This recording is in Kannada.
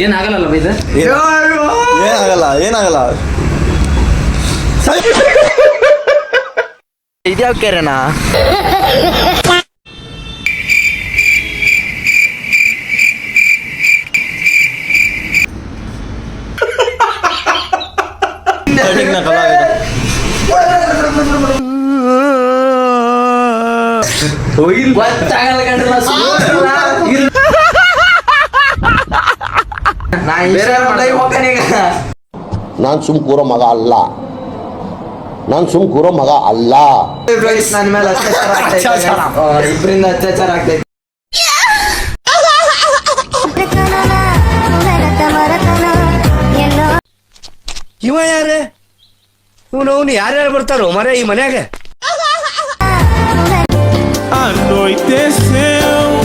ಏನಾಗಲ್ಲ ಇದು ಏನಾಗಲ್ಲ ಇದ್ಯಾವ ಕೆರೆನಾ ನಾನ್ ಸುಮ್ ಕೂರೋ ಮಗ ಅಲ್ಲ ನನ್ನ ಮೇಲೆ ಇಬ್ಬರಿಂದ ಅತ್ಯಾಚಾರ ಆಗ್ತೈತೆ ಇವ ಯಾರು ಇವನು ಯಾರ್ಯಾರು ಬರ್ತಾರೋ ಮರ ಈ ಮನ್ಯಾಗ Anoiteceu